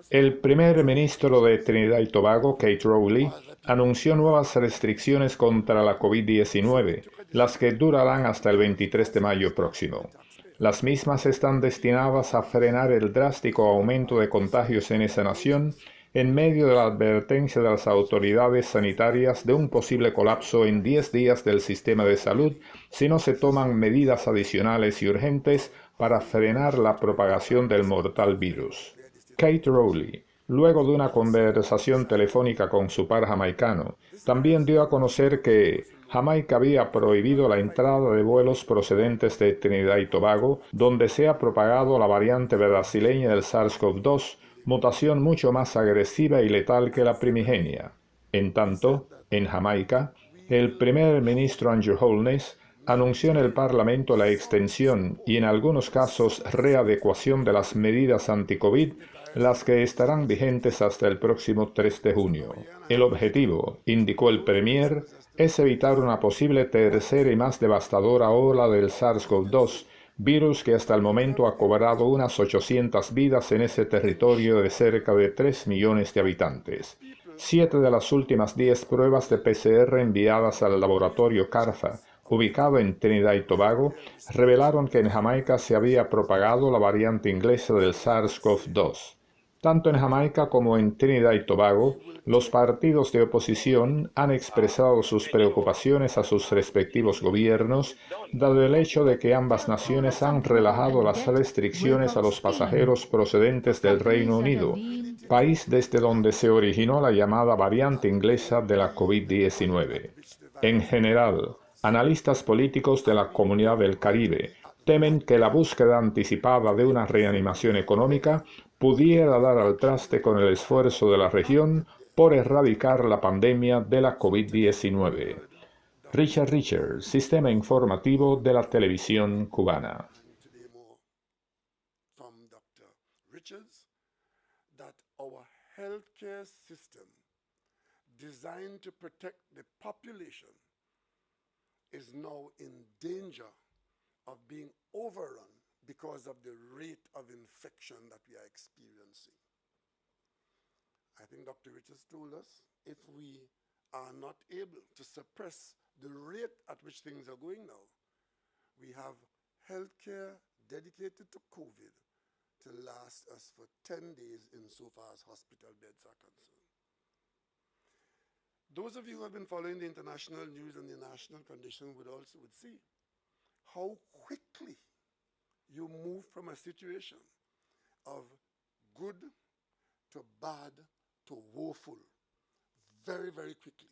El primer ministro de Trinidad y Tobago, Kate Rowley, anunció nuevas restricciones contra la COVID-19, las que durarán hasta el 23 de mayo próximo. Las mismas están destinadas a frenar el drástico aumento de contagios en esa nación en medio de la advertencia de las autoridades sanitarias de un posible colapso en 10 días del sistema de salud si no se toman medidas adicionales y urgentes para frenar la propagación del mortal virus. Kate Rowley, luego de una conversación telefónica con su par jamaicano, también dio a conocer que Jamaica había prohibido la entrada de vuelos procedentes de Trinidad y Tobago, donde se ha propagado la variante brasileña del SARS-CoV-2, mutación mucho más agresiva y letal que la primigenia. En tanto, en Jamaica, el primer ministro Andrew Holness anunció en el Parlamento la extensión y en algunos casos readecuación de las medidas anti-COVID, las que estarán vigentes hasta el próximo 3 de junio. El objetivo, indicó el Premier, es evitar una posible tercera y más devastadora ola del SARS-CoV-2, virus que hasta el momento ha cobrado unas 800 vidas en ese territorio de cerca de 3 millones de habitantes. 7 de las últimas 10 pruebas de PCR enviadas al laboratorio CARFA, ubicado en Trinidad y Tobago, revelaron que en Jamaica se había propagado la variante inglesa del SARS-CoV-2. Tanto en Jamaica como en Trinidad y Tobago, los partidos de oposición han expresado sus preocupaciones a sus respectivos gobiernos, dado el hecho de que ambas naciones han relajado las restricciones a los pasajeros procedentes del Reino Unido, país desde donde se originó la llamada variante inglesa de la COVID-19. En general, analistas políticos de la Comunidad del Caribe temen que la búsqueda anticipada de una reanimación económica pudiera dar al traste con el esfuerzo de la región por erradicar la pandemia de la COVID-19. Richard, Sistema Informativo de la Televisión Cubana. Designed to protect the population is now in danger of being overrun because of the rate of infection that we are experiencing. I think Dr. Richards told us if we are not able to suppress the rate at which things are going now, we have healthcare dedicated to COVID to last us for 10 days insofar as hospital beds are concerned. Those of you who have been following the international news and the national condition would see how quickly you move from a situation of good to bad to woeful very, very quickly.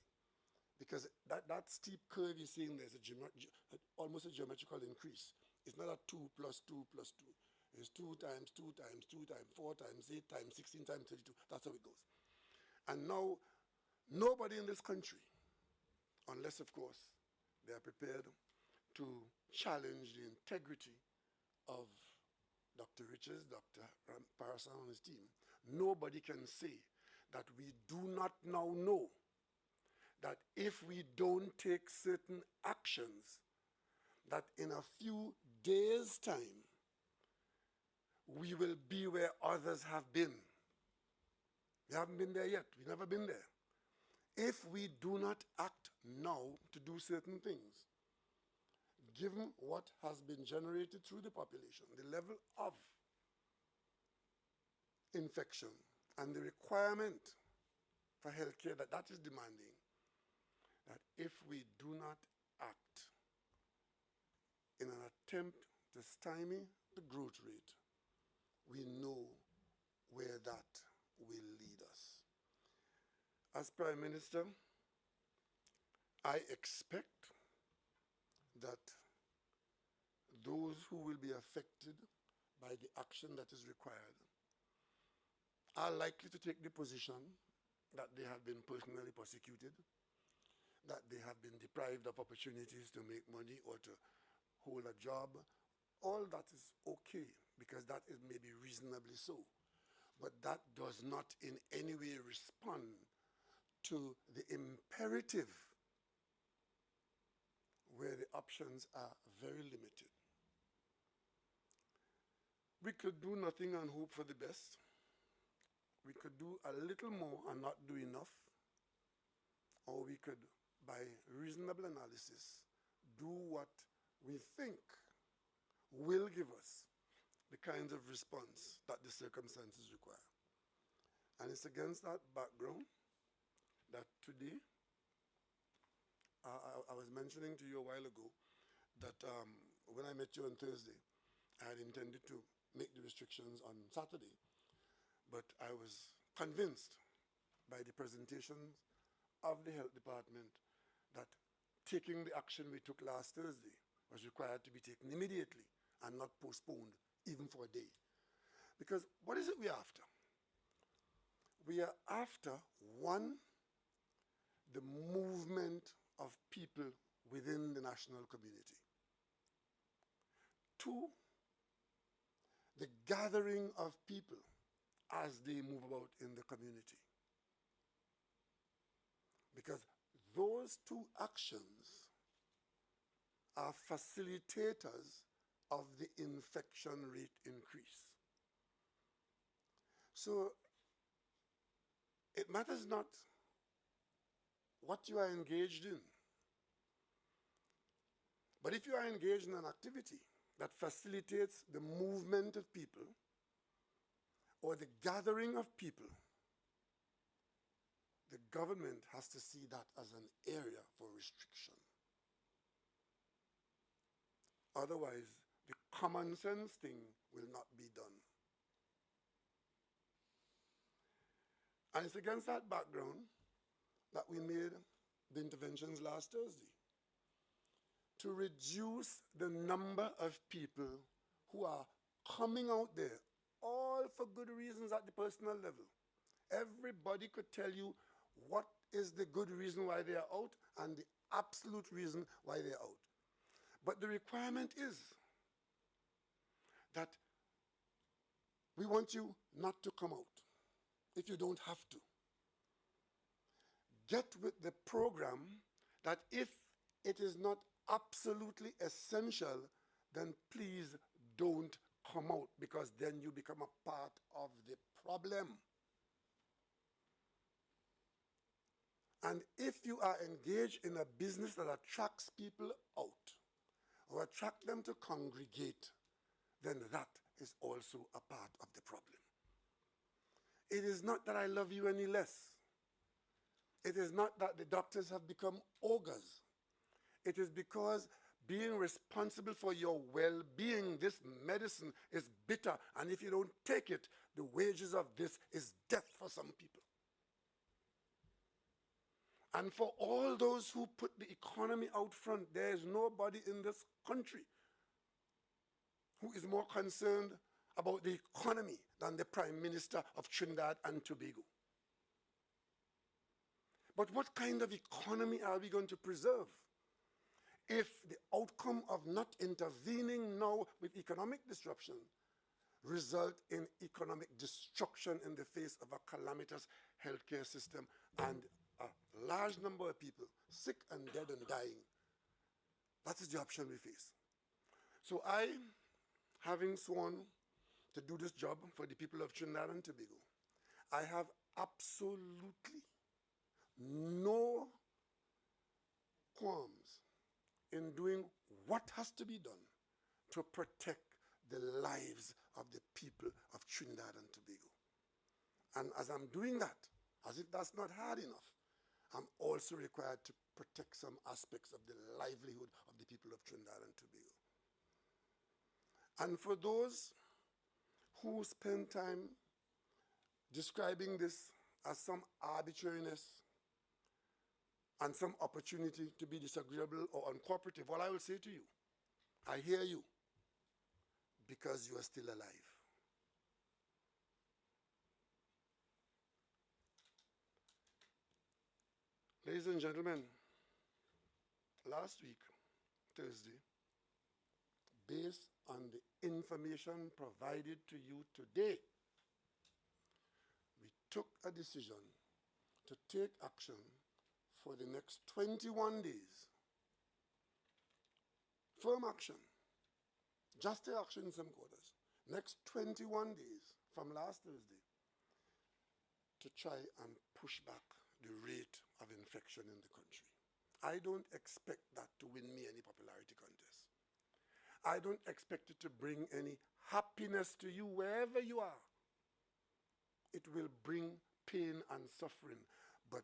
Because that steep curve you're seeing there is almost a geometrical increase. It's not a 2 plus 2 plus 2. It's 2 times 2 times 2 times 4 times 8 times 16 times 32. That's how it goes. And now, nobody in this country, unless, of course, they are prepared to challenge the integrity of Dr. Richards, Dr. Parson and his team, nobody can say that we do not now know that if we don't take certain actions, that in a few days' time, we will be where others have been. We haven't been there yet. We've never been there. If we do not act now to do certain things, given what has been generated through the population, the level of infection and the requirement for healthcare that is demanding, that if we do not act in an attempt to stymie the growth rate, we know where that will lead us. As Prime Minister, I expect that those who will be affected by the action that is required are likely to take the position that they have been personally persecuted, that they have been deprived of opportunities to make money or to hold a job. All that is okay, because that is maybe reasonably so. But that does not in any way respond to the imperative where the options are very limited. We could do nothing and hope for the best, could do a little more and not do enough, or we could, by reasonable analysis, do what we think will give us the kinds of response that the circumstances require. And it's against that background that today, I was mentioning to you a while ago that when I met you on Thursday, I had intended to make the restrictions on Saturday, but I was convinced by the presentations of the health department that taking the action we took last Thursday was required to be taken immediately and not postponed even for a day. Because what is it we're after? We are after, one, the movement of people within the national community. Two, the gathering of people as they move about in the community. Because those two actions are facilitators of the infection rate increase. So it matters not what you are engaged in, but if you are engaged in an activity that facilitates the movement of people or the gathering of people, the government has to see that as an area for restriction. Otherwise, the common sense thing will not be done. And it's against that background that we made the interventions last Thursday to reduce the number of people who are coming out there, all for good reasons at the personal level. Everybody could tell you what is the good reason why they are out and the absolute reason why they are out. But the requirement is that we want you not to come out if you don't have to. Get with the program that if it is not absolutely essential, then please don't come out, because then you become a part of the problem. And if you are engaged in a business that attracts people out or attract them to congregate, then that is also a part of the problem. It is not that I love you any less. It is not that the doctors have become ogres. It is because being responsible for your well-being, this medicine is bitter, and if you don't take it, the wages of this is death for some people. And for all those who put the economy out front, there is nobody in this country who is more concerned about the economy than the Prime Minister of Trinidad and Tobago. But what kind of economy are we going to preserve if the outcome of not intervening now with economic disruption result in economic destruction in the face of a calamitous healthcare system and a large number of people sick and dead and dying? That is the option we face. So I, having sworn to do this job for the people of Trinidad and Tobago, I have absolutely no qualms in doing what has to be done to protect the lives of the people of Trinidad and Tobago. And as I'm doing that, as if that's not hard enough, I'm also required to protect some aspects of the livelihood of the people of Trinidad and Tobago. And for those who spend time describing this as some arbitrariness and some opportunity to be disagreeable or uncooperative, what I will say to you, I hear you, because you are still alive. Ladies and gentlemen, last week, Thursday, based on the information provided to you today, we took a decision to take action for the next 21 days. Firm action. Just take action in some quarters. Next 21 days from last Thursday, try and push back the rate of infection in the country. I don't expect that to win me any popularity contest. I don't expect it to bring any happiness to you wherever you are. It will bring pain and suffering, but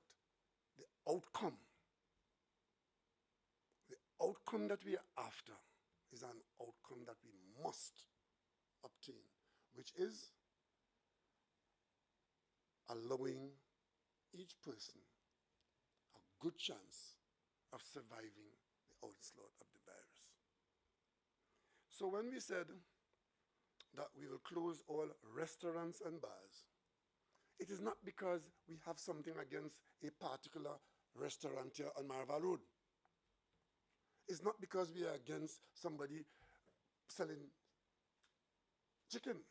the outcome that we are after is an outcome that we must obtain, which is allowing each person a good chance of surviving the onslaught of the virus. So when we said that we will close all restaurants and bars, it is not because we have something against a particular restaurant here on Marval Road. It's not because we are against somebody selling chicken.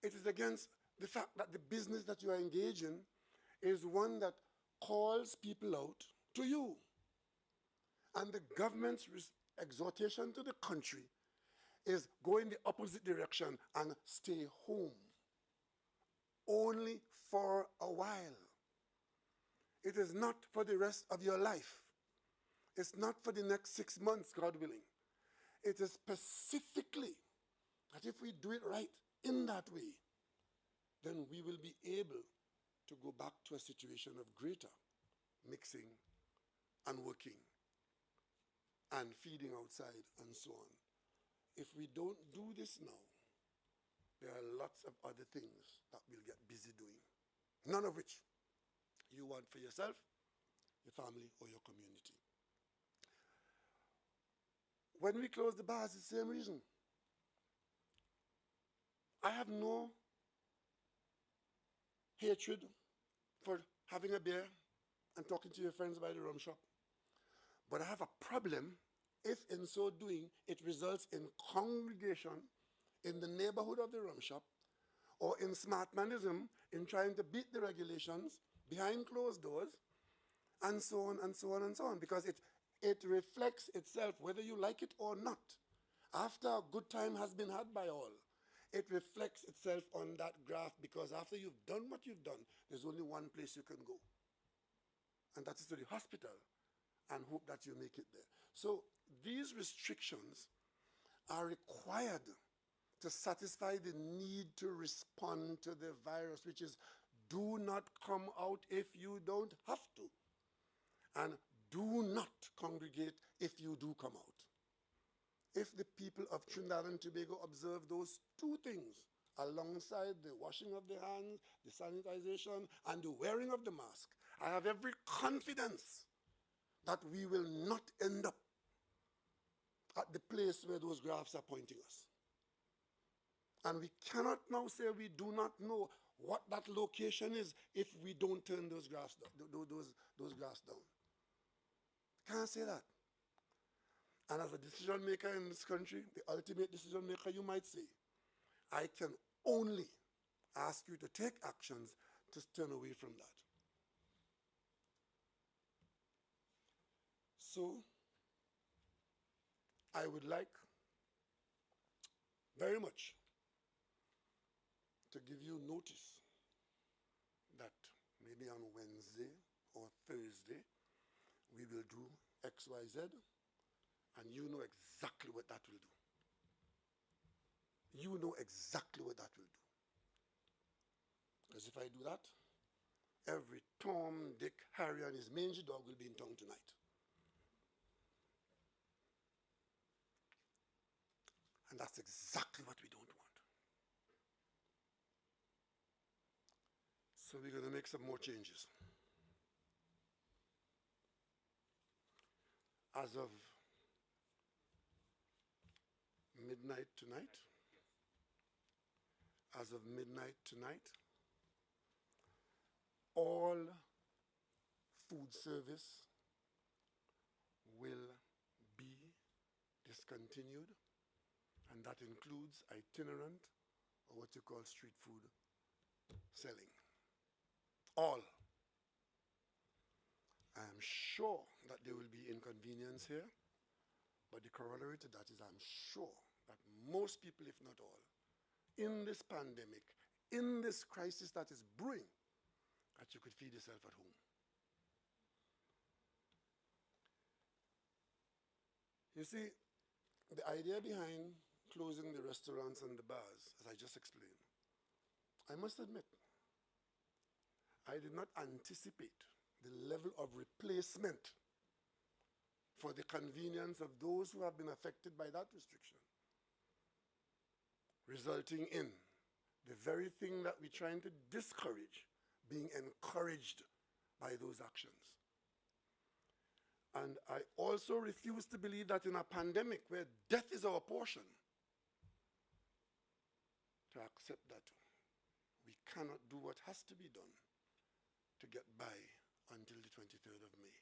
It is against the fact that the business that you are engaged in is one that calls people out to you. And the government's exhortation to the country is go in the opposite direction and stay home. Only for a while. It is not for the rest of your life. It's not for the next 6 months, God willing. It is specifically that if we do it right in that way, then we will be able to go back to a situation of greater mixing and working and feeding outside and so on. If we don't do this now, there are lots of other things that we'll get busy doing, none of which you want for yourself, your family, or your community. When we close the bars, it's the same reason. I have no hatred for having a beer and talking to your friends by the rum shop. But I have a problem if in so doing it results in congregation in the neighborhood of the rum shop or in smartmanism in trying to beat the regulations behind closed doors and so on and so on and so on, because it reflects itself whether you like it or not. After a good time has been had by all, it reflects itself on that graph, because after you've done what you've done, there's only one place you can go, and that is to the hospital, and hope that you make it there. So these restrictions are required to satisfy the need to respond to the virus, which is do not come out if you don't have to, and do not congregate if you do come out. If the people of Trinidad and Tobago observe those two things, alongside the washing of the hands, the sanitization, and the wearing of the mask, I have every confidence that we will not end up at the place where those graphs are pointing us. And we cannot now say we do not know what that location is if we don't turn those graphs down. Can't say that. And as a decision maker in this country, the ultimate decision maker, you might say, I can only ask you to take actions to turn away from that. So, I would like very much to give you notice that maybe on Wednesday or Thursday, we will do X, Y, Z, and you know exactly what that will do. You know exactly what that will do. Because if I do that, every Tom, Dick, Harry, and his mangy dog will be in town tonight. And that's exactly what we don't want. So we're going to make some more changes. As of midnight tonight, all food service will be discontinued, and that includes itinerant, or what you call street food selling. All. I am sure that there will be inconvenience here, but the corollary to that is I'm sure that most people, if not all, in this pandemic, in this crisis that is brewing, that you could feed yourself at home. You see, the idea behind closing the restaurants and the bars, as I just explained, I must admit, I did not anticipate the level of replacement for the convenience of those who have been affected by that restriction, resulting in the very thing that we're trying to discourage being encouraged by those actions. And I also refuse to believe that in a pandemic where death is our portion, to accept that we cannot do what has to be done to get by until the 23rd of May.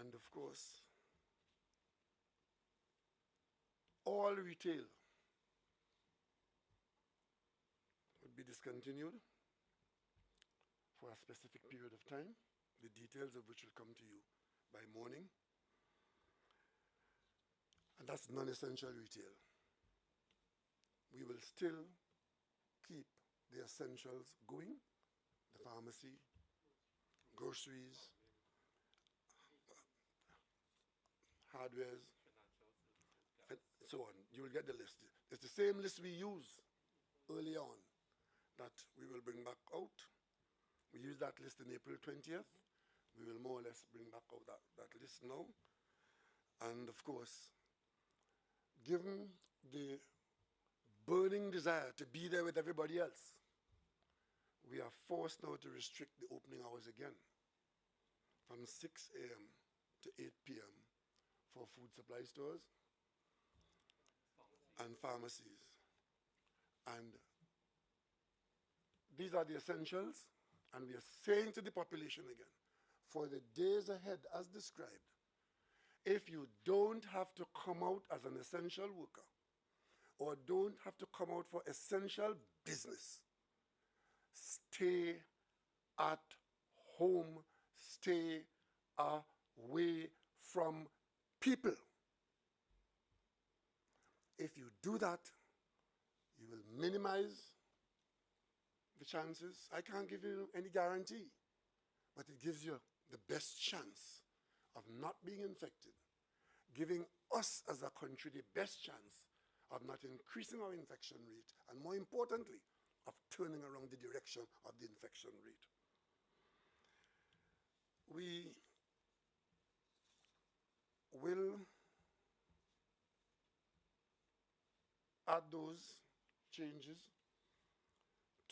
And of course, all retail would be discontinued for a specific period of time, the details of which will come to you by morning. And that's non-essential retail. We will still keep the essentials going, the pharmacy, groceries, hardwares, and so on. You will get the list. It's the same list we use early on that we will bring back out. We used that list in April 20th. We will more or less bring back out that list now. And of course, given the burning desire to be there with everybody else, we are forced now to restrict the opening hours again from 6 a.m. to 8 p.m. for food supply stores and pharmacies. And these are the essentials, and we are saying to the population again, for the days ahead as described, if you don't have to come out as an essential worker or don't have to come out for essential business, stay at home, stay away from people. If you do that, you will minimize the chances. I can't give you any guarantee, but it gives you the best chance of not being infected, giving us as a country the best chance of not increasing our infection rate, and more importantly, of turning around the direction of the infection rate. We will add those changes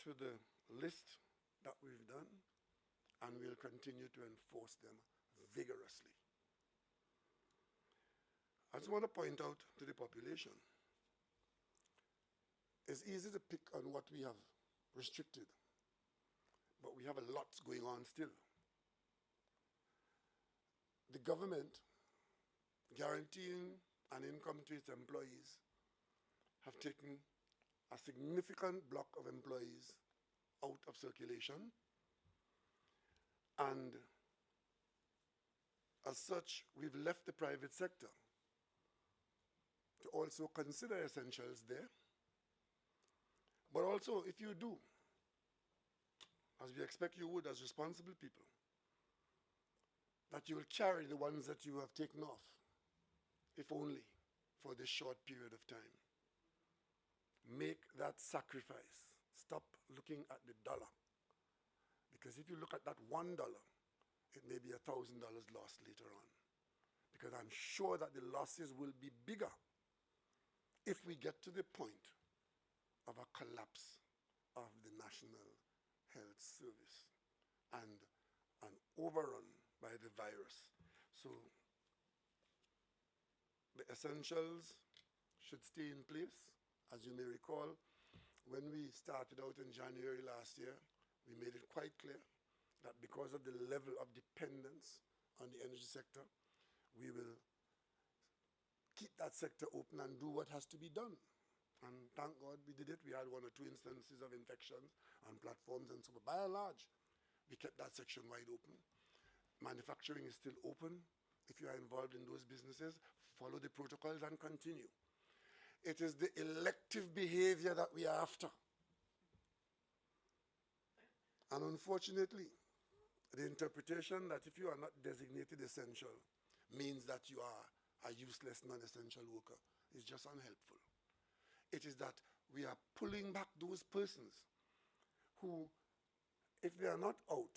to the list that we've done, and we'll continue to enforce them vigorously. I just want to point out to the population, it's easy to pick on what we have restricted, but we have a lot going on still. The government guaranteeing an income to its employees have taken a significant block of employees out of circulation, and as such, we've left the private sector to also consider essentials there. But also, if you do, as we expect you would as responsible people, that you will carry the ones that you have taken off, if only for this short period of time. Make that sacrifice. Stop looking at the dollar. Because if you look at that $1, it may be $1,000 lost later on. Because I'm sure that the losses will be bigger if we get to the point of a collapse of the National Health Service and an overrun by the virus. So the essentials should stay in place. As you may recall, when we started out in January last year, we made it quite clear that because of the level of dependence on the energy sector, we will keep that sector open and do what has to be done. And thank God we did it. We had 1 or 2 instances of infections on platforms and so on. But by and large, we kept that section wide open. Manufacturing is still open. If you are involved in those businesses, follow the protocols and continue. It is the elective behavior that we are after. And unfortunately, the interpretation that if you are not designated essential means that you are a useless non-essential worker is just unhelpful. It is that we are pulling back those persons who, if they are not out,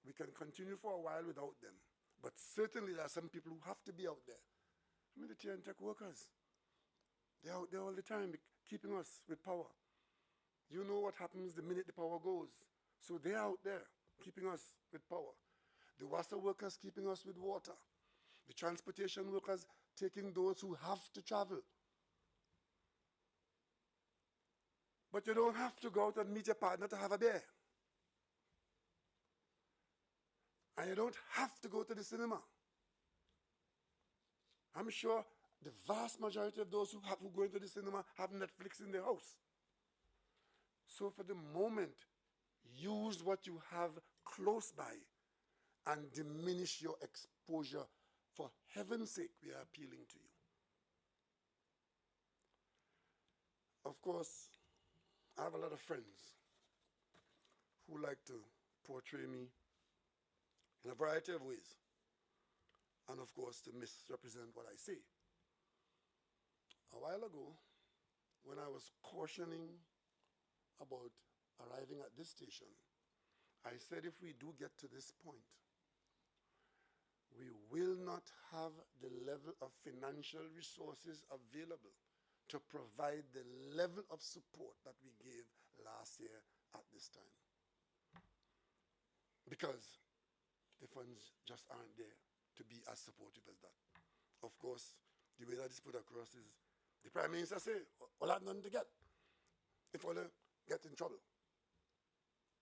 we can continue for a while without them. But certainly there are some people who have to be out there. I mean, the tea and tech workers, they're out there all the time keeping us with power. You know what happens the minute the power goes. So they're out there keeping us with power. The water workers keeping us with water. The transportation workers taking those who have to travel. But you don't have to go out and meet your partner to have a beer. And you don't have to go to the cinema. I'm sure the vast majority of those who go into the cinema have Netflix in their house. So for the moment, use what you have close by and diminish your exposure. For heaven's sake, we are appealing to you. Of course, I have a lot of friends who like to portray me in a variety of ways, and of course to misrepresent what I say. A while ago, when I was cautioning about arriving at this station, I said if we do get to this point, we will not have the level of financial resources available to provide the level of support that we gave last year at this time. Because the funds just aren't there to be as supportive as that. Of course, the way that is put across is the Prime Minister say, all have nothing to get. If all get in trouble.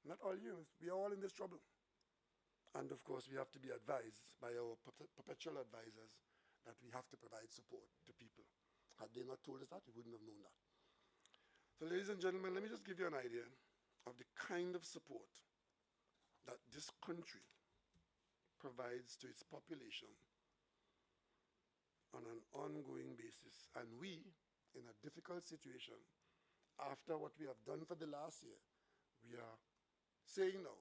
Not all you, we are all in this trouble. And of course, we have to be advised by our perpetual advisors that we have to provide support to people. Had they not told us that, we wouldn't have known that. So ladies and gentlemen, let me just give you an idea of the kind of support that this country provides to its population on an ongoing basis. And we, in a difficult situation, after what we have done for the last year, we are saying now,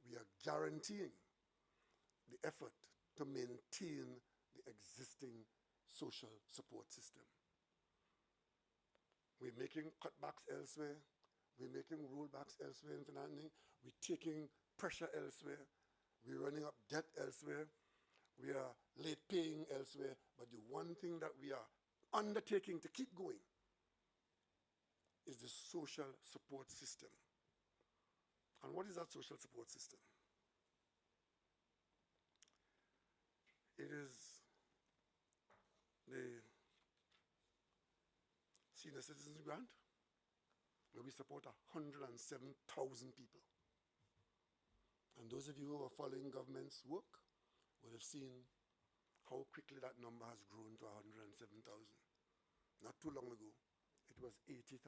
we are guaranteeing the effort to maintain the existing social support system. We're making cutbacks elsewhere. We're making rollbacks elsewhere in financing. We're taking pressure elsewhere. We're running up debt elsewhere. We are late paying elsewhere. But the one thing that we are undertaking to keep going is the social support system. And what is that social support system? It is the Senior Citizens Grant, where we support 107,000 people. And those of you who are following government's work would have seen how quickly that number has grown to 107,000. Not too long ago, it was 80,000.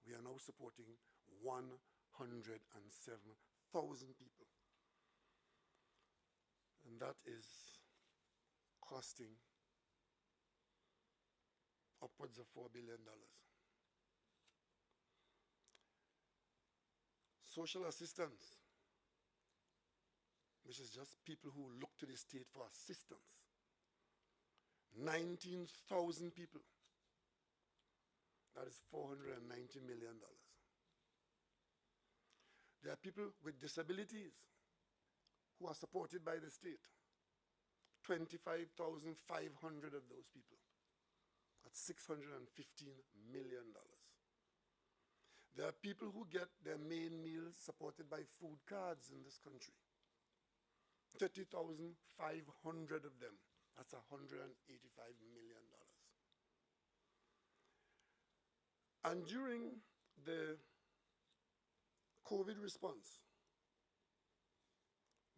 We are now supporting 107,000 people. And that is costing upwards of $4 billion. Social assistance, which is just people who look to the state for assistance. 19,000 people. That is $490 million. There are people with disabilities who are supported by the state. 25,500 of those people. That's $615 million. There are people who get their main meals supported by food cards in this country. 30,500 of them. That's $185 million. And during the COVID response,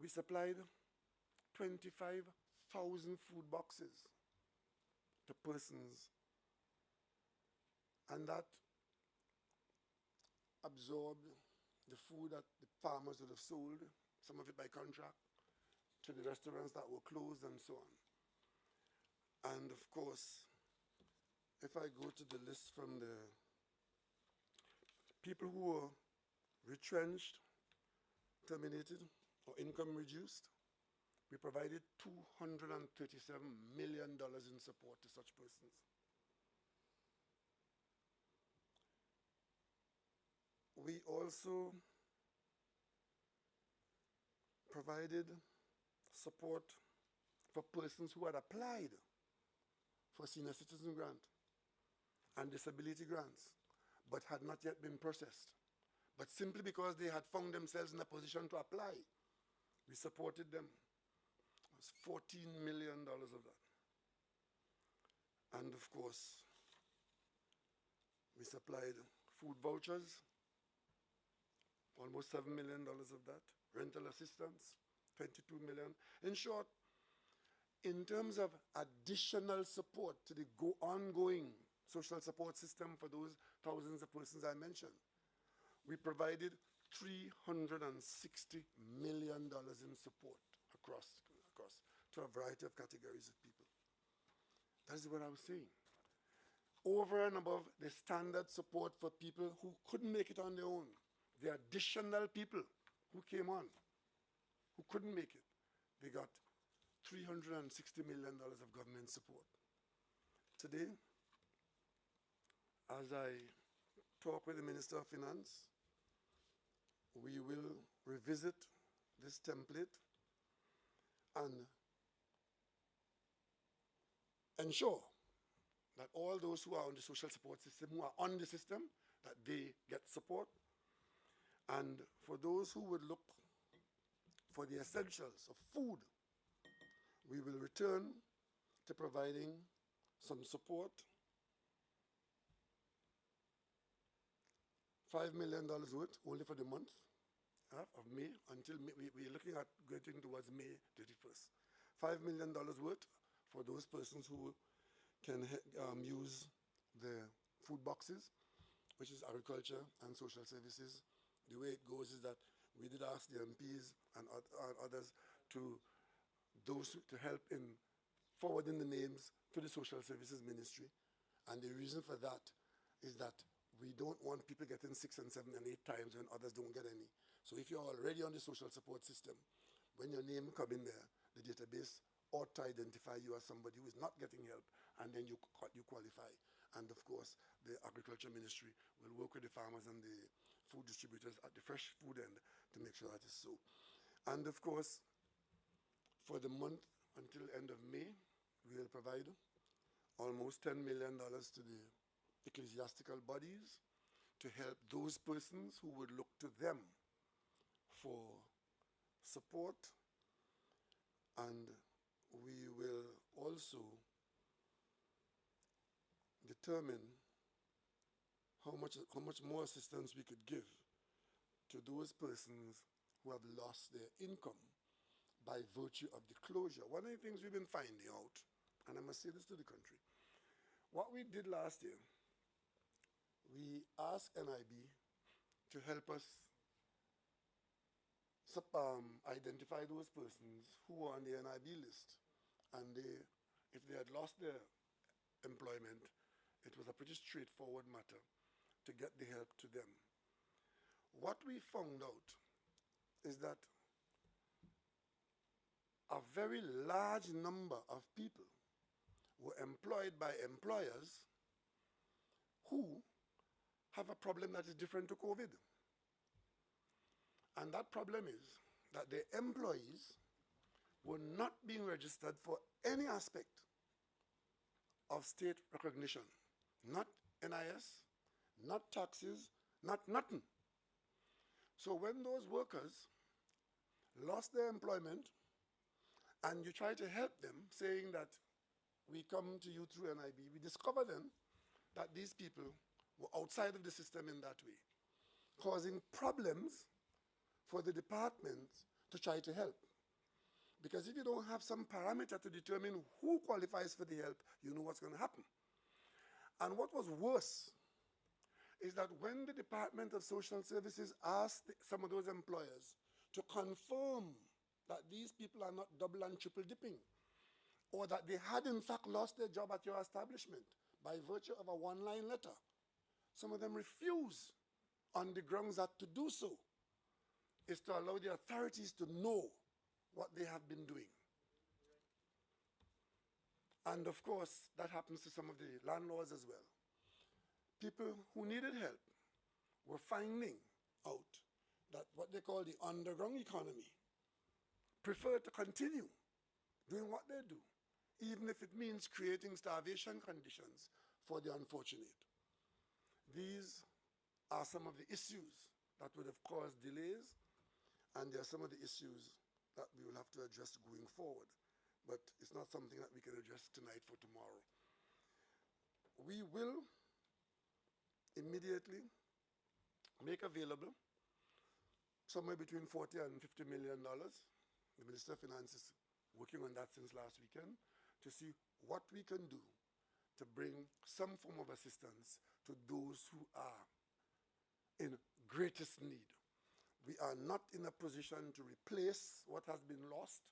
we supplied 25,000 food boxes to persons, and that absorbed the food that the farmers would have sold, some of it by contract, to the restaurants that were closed and so on. And of course, if I go to the list from the people who were retrenched terminated or income reduced, we provided $237 million in support to such persons. We also provided support for persons who had applied for senior citizen grant and disability grants, but had not yet been processed. But simply because they had found themselves in a position to apply, we supported them. It was $14 million of that. And of course, we supplied food vouchers, almost $7 million of that. Rental assistance, $22 million. In short, in terms of additional support to the ongoing social support system for those thousands of persons I mentioned, we provided $360 million in support across to a variety of categories of people. That is what I was saying. Over and above the standard support for people who couldn't make it on their own, the additional people who came on, who couldn't make it, they got $360 million of government support. Today, as I talk with the Minister of Finance, we will revisit this template and ensure that all those who are on the social support system, who are on the system, that they get support. And for those who would look for the essentials of food, we will return to providing some support, $5 million worth only for the month of May until May. We're looking at getting towards May 31st. $5 million worth for those persons who can use the food boxes, which is agriculture and social services. The way it goes is that we did ask the MPs and others to help in forwarding the names to the Social Services Ministry. And the reason for that is that we don't want people getting 6 and 7 and 8 times when others don't get any. So if you're already on the social support system, when your name comes in there, the database ought to identify you as somebody who is not getting help, and then you qualify. And of course, the Agriculture Ministry will work with the farmers and the food distributors at the fresh food end to make sure that is so. And of course, for the month until end of May, we will provide almost $10 million to the ecclesiastical bodies to help those persons who would look to them for support. And we will also determine how much more assistance we could give to those persons who have lost their income by virtue of the closure. One of the things we've been finding out, and I must say this to the country, what we did last year, we asked NIB to help us identify those persons who were on the NIB list. And if they had lost their employment, it was a pretty straightforward matter to get the help to them. What we found out is that a very large number of people were employed by employers who have a problem that is different to COVID. And that problem is that the employees were not being registered for any aspect of state recognition. Not NIS, not taxes, not nothing. So when those workers lost their employment and you try to help them, saying that we come to you through NIB, we discover then that these people were outside of the system in that way, causing problems for the department to try to help. Because if you don't have some parameter to determine who qualifies for the help, you know what's going to happen. And what was worse is that when the Department of Social Services asked some of those employers to confirm that these people are not double and triple dipping, or that they had in fact lost their job at your establishment by virtue of a one-line letter, some of them refused on the grounds that to do so is to allow the authorities to know what they have been doing. And of course, that happens to some of the landlords as well. People who needed help were finding out that what they call the underground economy prefer to continue doing what they do, even if it means creating starvation conditions for the unfortunate. These are some of the issues that would have caused delays, and they are some of the issues that we will have to address going forward. But it's not something that we can address tonight for tomorrow. We will immediately make available somewhere between $40 and $50 million. The Minister of Finance is working on that since last weekend to see what we can do to bring some form of assistance to those who are in greatest need. We are not in a position to replace what has been lost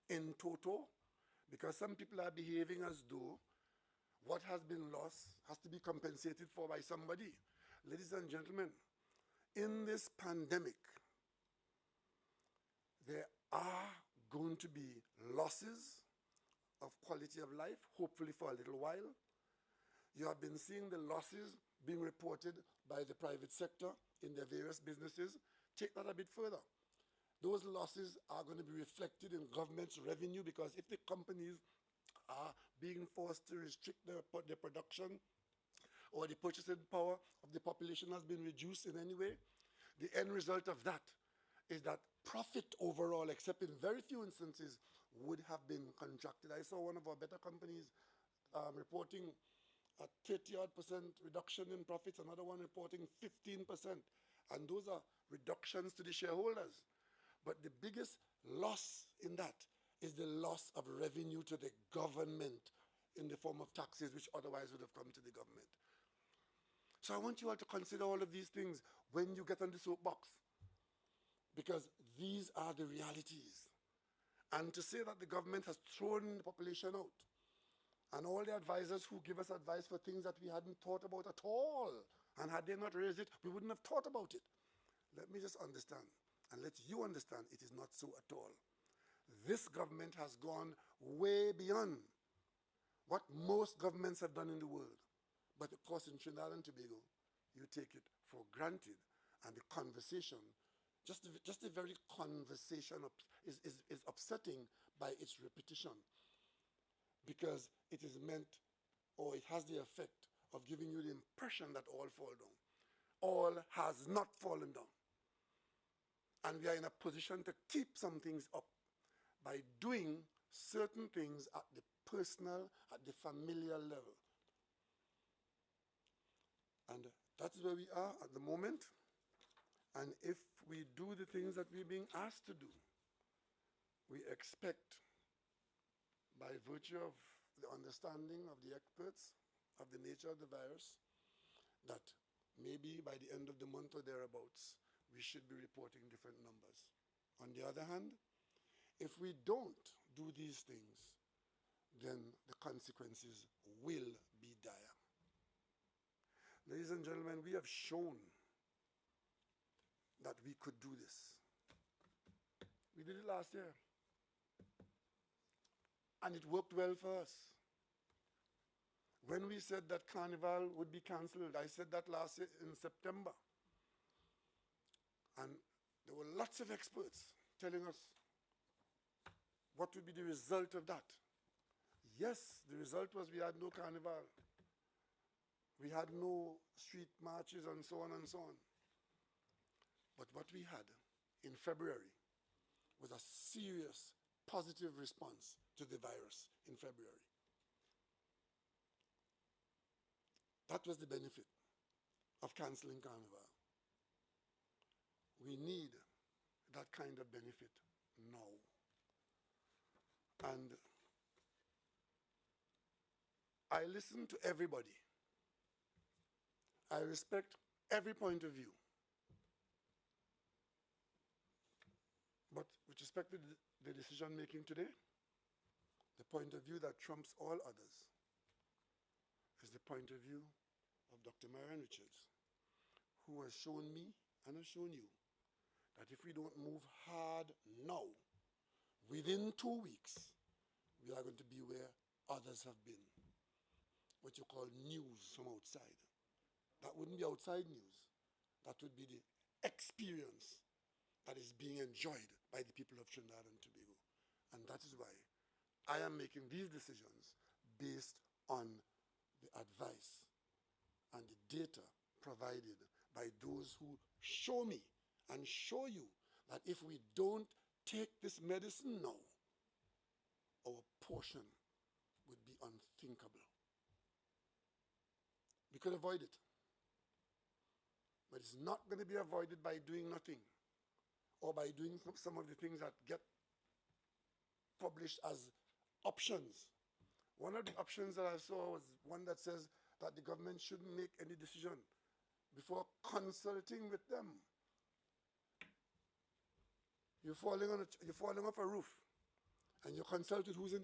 in toto, because some people are behaving as though what has been lost has to be compensated for by somebody. Ladies and gentlemen, in this pandemic, there are going to be losses of quality of life, hopefully for a little while. You have been seeing the losses being reported by the private sector in their various businesses. Take that a bit further. Those losses are going to be reflected in government's revenue, because if the companies are being forced to restrict their production, or the purchasing power of the population has been reduced in any way, the end result of that is that profit overall, except in very few instances, would have been contracted. I saw one of our better companies reporting a 30-odd% reduction in profits, another one reporting 15%. And those are reductions to the shareholders. But the biggest loss in that is the loss of revenue to the government in the form of taxes, which otherwise would have come to the government. So I want you all to consider all of these things when you get on the soapbox, because these are the realities. And to say that the government has thrown the population out, and all the advisors who give us advice for things that we hadn't thought about at all, and had they not raised it, we wouldn't have thought about it. Let me just understand, and let you understand, it is not so at all. This government has gone way beyond what most governments have done in the world. But of course, in Trinidad and Tobago, you take it for granted, and the conversation, just the very conversation is upsetting by its repetition, because it is meant, or it has the effect of giving you the impression that all fall down. All has not fallen down. And we are in a position to keep some things up by doing certain things at the personal, at the familial level. And that's where we are at the moment. And if we do the things that we're being asked to do, we expect, by virtue of the understanding of the experts of the nature of the virus, that maybe by the end of the month or thereabouts, we should be reporting different numbers. On the other hand, if we don't do these things, then the consequences will be dire. Ladies and gentlemen, we have shown that we could do this. We did it last year. And it worked well for us. When we said that Carnival would be cancelled, I said that last year in September. And there were lots of experts telling us what would be the result of that. Yes, the result was we had no Carnival. We had no street marches and so on and so on. But what we had in February was a serious positive response to the virus in February. That was the benefit of cancelling Carnival. We need that kind of benefit now. And I listen to everybody. I respect every point of view. But with respect to the decision making today, the point of view that trumps all others is the point of view of Dr. Marian Richards, who has shown me and has shown you that if we don't move hard now, within 2 weeks, we are going to be where others have been. What you call news from outside. That wouldn't be outside news. That would be the experience that is being enjoyed by the people of Trinidad and Tobago. And that is why I am making these decisions based on the advice and the data provided by those who show me and show you that if we don't take this medicine now, our portion would be unthinkable. We could avoid it, but it's not going to be avoided by doing nothing or by doing some of the things that get published as options. One of the options that I saw was one that says that the government shouldn't make any decision before consulting with them. You're falling off a roof and you consult with who's in